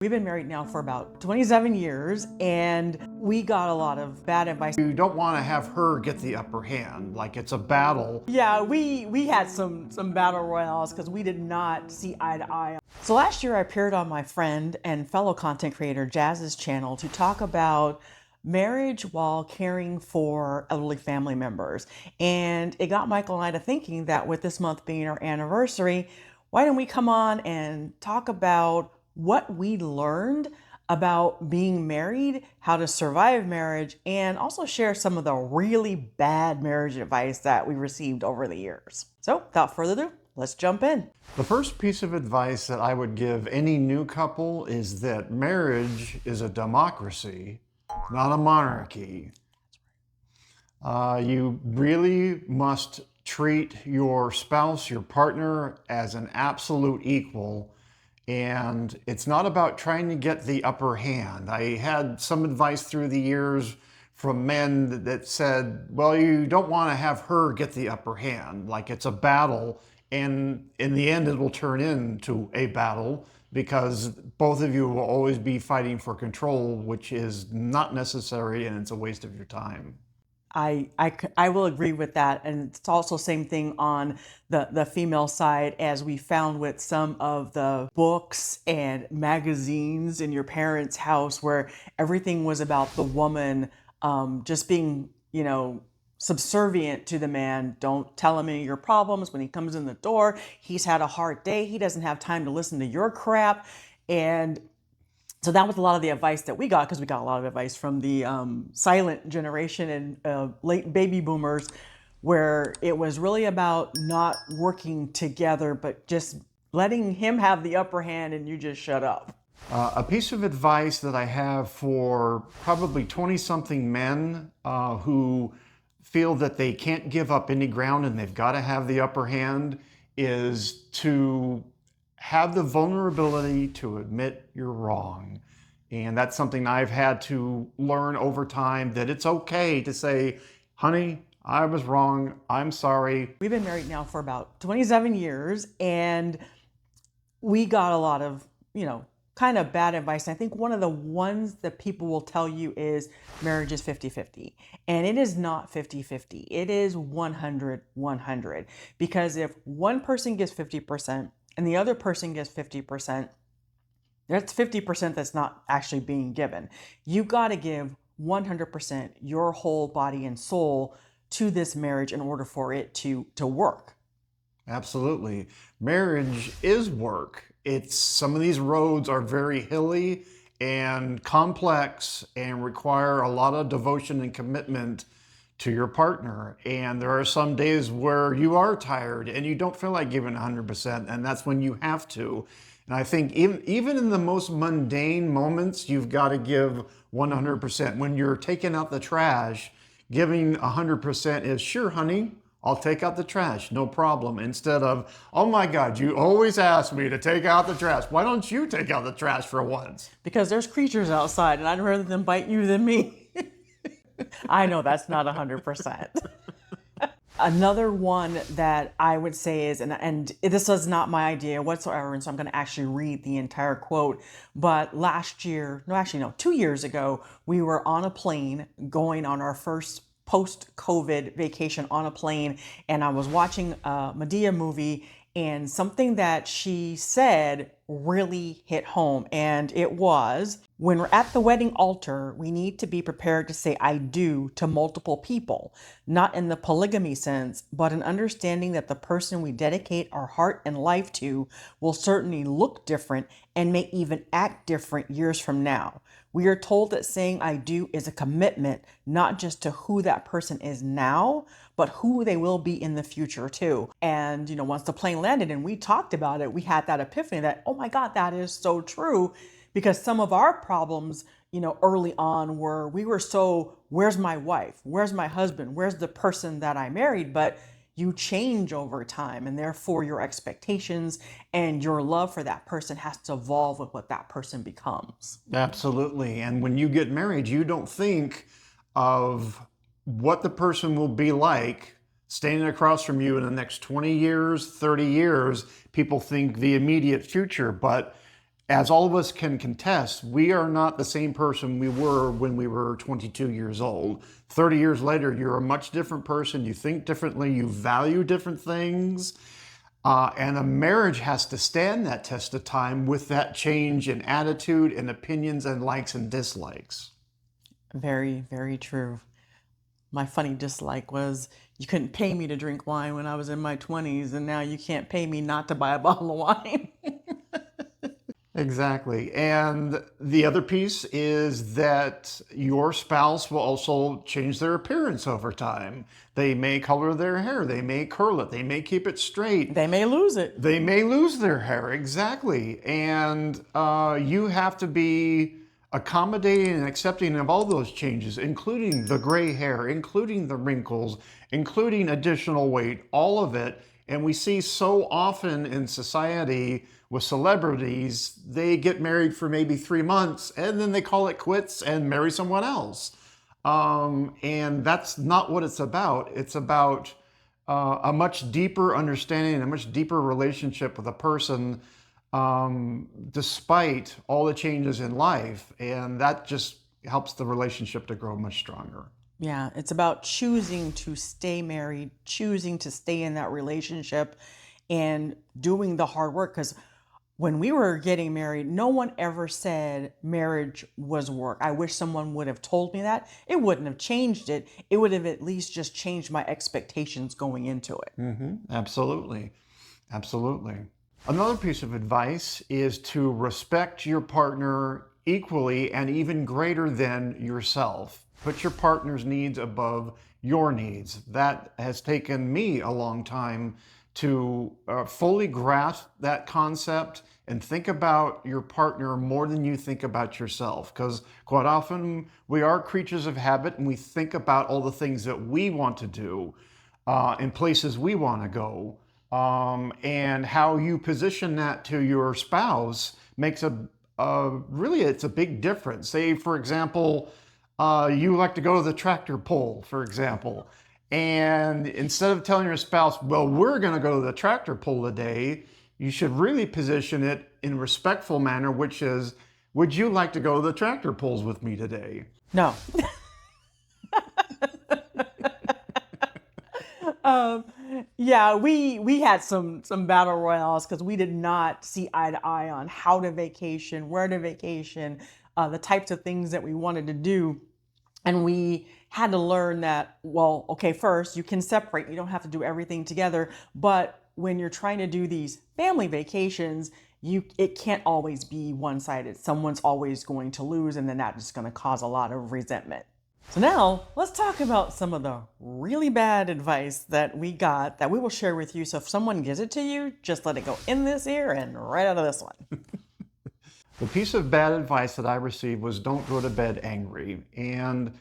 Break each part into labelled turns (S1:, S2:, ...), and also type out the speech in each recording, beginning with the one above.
S1: We've been married now for about 27 years, and we got a lot of bad advice.
S2: You don't want to have her get the upper hand, like it's a battle.
S1: Yeah, we had some battle royales because we did not see eye to eye. So last year I appeared on my friend and fellow content creator Jazz's channel to talk about marriage while caring for elderly family members. And it got Michael and I to thinking that with this month being our anniversary, why don't we come on and talk about what we learned about being married, how to survive marriage, and also share some of the really bad marriage advice that we received over the years. So without further ado, let's jump in.
S2: The first piece of advice that I would give any new couple is that marriage is a democracy, not a monarchy. You really must treat your spouse, your partner, as an absolute equal. And it's not about trying to get the upper hand. I had some advice through the years from men that said, well, you don't want to have her get the upper hand, like it's a battle. And in the end, it will turn into a battle because both of you will always be fighting for control, which is not necessary and it's a waste of your time.
S1: I will agree with that. And it's also same thing on the female side, as we found with some of the books and magazines in your parents' house where everything was about the woman just being, subservient to the man. Don't tell him any of your problems. When he comes in the door, he's had a hard day. He doesn't have time to listen to your crap. And so that was a lot of the advice that we got, because we got a lot of advice from the silent generation and late baby boomers, where it was really about not working together, but just letting him have the upper hand and you just shut up.
S2: A piece of advice that I have for probably 20-something men who feel that they can't give up any ground and they've got to have the upper hand is to have the vulnerability to admit you're wrong. And that's something I've had to learn over time, that it's okay to say, honey, I was wrong, I'm sorry.
S1: We've been married now for about 27 years, and we got a lot of, kind of bad advice. And I think one of the ones that people will tell you is marriage is 50-50. And it is not 50-50. It is 100-100. Because if one person gives 50%, and the other person gets 50%, that's 50% that's not actually being given. You got to give 100% your whole body and soul to this marriage in order for it to work.
S2: Absolutely. Marriage is work. Some of these roads are very hilly and complex and require a lot of devotion and commitment to your partner. And there are some days where you are tired and you don't feel like giving 100%, and that's when you have to. And I think even in the most mundane moments, you've got to give 100%. When you're taking out the trash, giving 100% is, sure, honey, I'll take out the trash, no problem. Instead of, oh my God, you always ask me to take out the trash. Why don't you take out the trash for once?
S1: Because there's creatures outside and I'd rather them bite you than me. I know that's not 100%. Another one that I would say is, and this was not my idea whatsoever, and so I'm going to actually read the entire quote, but 2 years ago, we were on a plane going on our first post-COVID vacation on a plane, and I was watching a Madea movie, and something that she said really hit home. And it was, when we're at the wedding altar, we need to be prepared to say I do to multiple people, not in the polygamy sense, but an understanding that the person we dedicate our heart and life to will certainly look different and may even act different years from now. We are told that saying I do is a commitment, not just to who that person is now, but who they will be in the future too. And, once the plane landed and we talked about it, we had that epiphany that, oh my God, that is so true. Because some of our problems, early on we were so, where's my wife? Where's my husband? Where's the person that I married? But you change over time, and therefore your expectations and your love for that person has to evolve with what that person becomes.
S2: Absolutely. And when you get married, you don't think of what the person will be like standing across from you in the next 20 years, 30 years. People think the immediate future, but as all of us can contest, we are not the same person we were when we were 22 years old. 30 years later, you're a much different person. You think differently. You value different things. And a marriage has to stand that test of time with that change in attitude and opinions and likes and dislikes.
S1: Very, very true. My funny dislike was you couldn't pay me to drink wine when I was in my 20s, and now you can't pay me not to buy a bottle of wine.
S2: Exactly. And the other piece is that your spouse will also change their appearance over time. They may color their hair, they may curl it, they may keep it straight.
S1: They may lose it.
S2: They may lose their hair, exactly. And you have to be accommodating and accepting of all those changes, including the gray hair, including the wrinkles, including additional weight, all of it. And we see so often in society with celebrities, they get married for maybe 3 months and then they call it quits and marry someone else. And that's not what it's about. It's about a much deeper understanding and a much deeper relationship with a person, despite all the changes in life. And that just helps the relationship to grow much stronger.
S1: Yeah, it's about choosing to stay married, choosing to stay in that relationship, and doing the hard work. Because when we were getting married, no one ever said marriage was work. I wish someone would have told me that. It wouldn't have changed it. It would have at least just changed my expectations going into it.
S2: Absolutely. Absolutely. Another piece of advice is to respect your partner equally and even greater than yourself. Put your partner's needs above your needs. That has taken me a long time to fully grasp that concept and think about your partner more than you think about yourself. Because quite often we are creatures of habit and we think about all the things that we want to do and places we want to go. And how you position that to your spouse makes really, it's a big difference. Say, for example, you like to go to the tractor pull, for example. And instead of telling your spouse, well, we're going to go to the tractor pull today, you should really position it in a respectful manner, which is, would you like to go to the tractor pulls with me today?
S1: No. Yeah, we had some battle royales because we did not see eye to eye on how to vacation, where to vacation, the types of things that we wanted to do. And we had to learn that, well, okay, first you can separate. You don't have to do everything together. But when you're trying to do these family vacations, it can't always be one-sided. Someone's always going to lose, and then that's just going to cause a lot of resentment. So now let's talk about some of the really bad advice that we got that we will share with you. So if someone gives it to you, just let it go in this ear and right out of this one.
S2: The piece of bad advice that I received was don't go to bed angry. And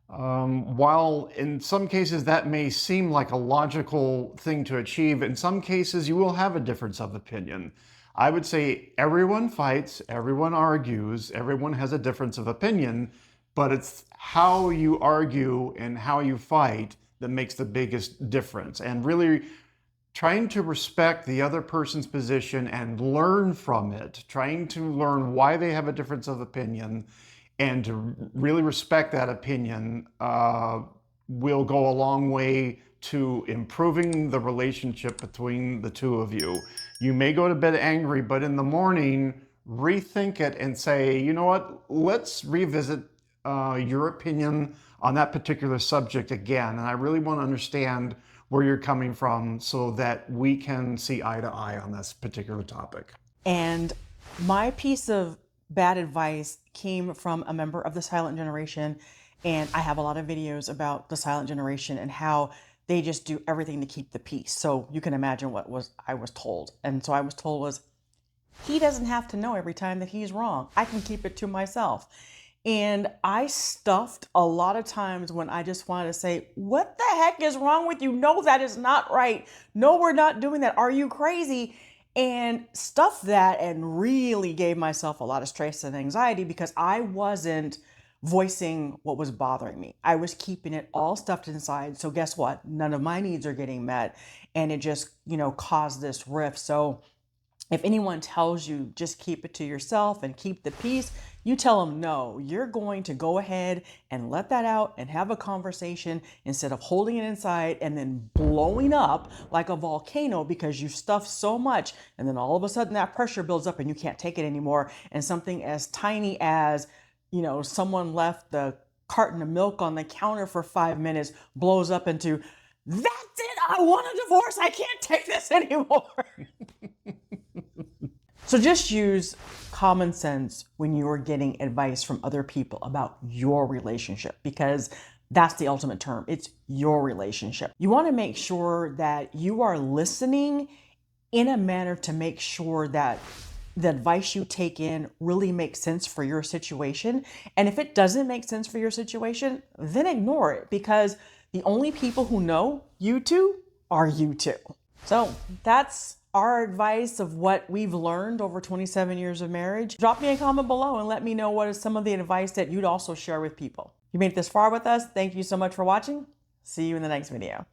S2: while in some cases that may seem like a logical thing to achieve, in some cases you will have a difference of opinion. I would say everyone fights, everyone argues, everyone has a difference of opinion, but it's how you argue and how you fight that makes the biggest difference. And really trying to respect the other person's position and learn from it, trying to learn why they have a difference of opinion, and to really respect that opinion will go a long way to improving the relationship between the two of you. You may go to bed angry, but in the morning, rethink it and say, you know what, let's revisit your opinion on that particular subject again. And I really want to understand where you're coming from so that we can see eye to eye on this particular topic.
S1: And my piece of bad advice came from a member of the silent generation. And I have a lot of videos about the silent generation and how they just do everything to keep the peace. So you can imagine what I was told. And so I was told was, he doesn't have to know every time that he's wrong. I can keep it to myself. And I stuffed a lot of times when I just wanted to say, what the heck is wrong with you? No, that is not right. No, we're not doing that. Are you crazy? And stuffed that and really gave myself a lot of stress and anxiety because I wasn't voicing what was bothering me. I was keeping it all stuffed inside. So guess what? None of my needs are getting met. And it just, caused this rift. So If anyone tells you just keep it to yourself and keep the peace, you tell them no, you're going to go ahead and let that out and have a conversation instead of holding it inside and then blowing up like a volcano because you stuffed so much. And then all of a sudden that pressure builds up and you can't take it anymore. And something as tiny as, someone left the carton of milk on the counter for 5 minutes blows up into, that's it, I want a divorce, I can't take this anymore. So just use common sense when you are getting advice from other people about your relationship, because that's the ultimate term. It's your relationship. You want to make sure that you are listening in a manner to make sure that the advice you take in really makes sense for your situation. And if it doesn't make sense for your situation, then ignore it, because the only people who know you two are you two. So that's our advice of what we've learned over 27 years of marriage. Drop me a comment below and let me know what is some of the advice that you'd also share with people. If you made it this far with us, thank you so much for watching. See you in the next video.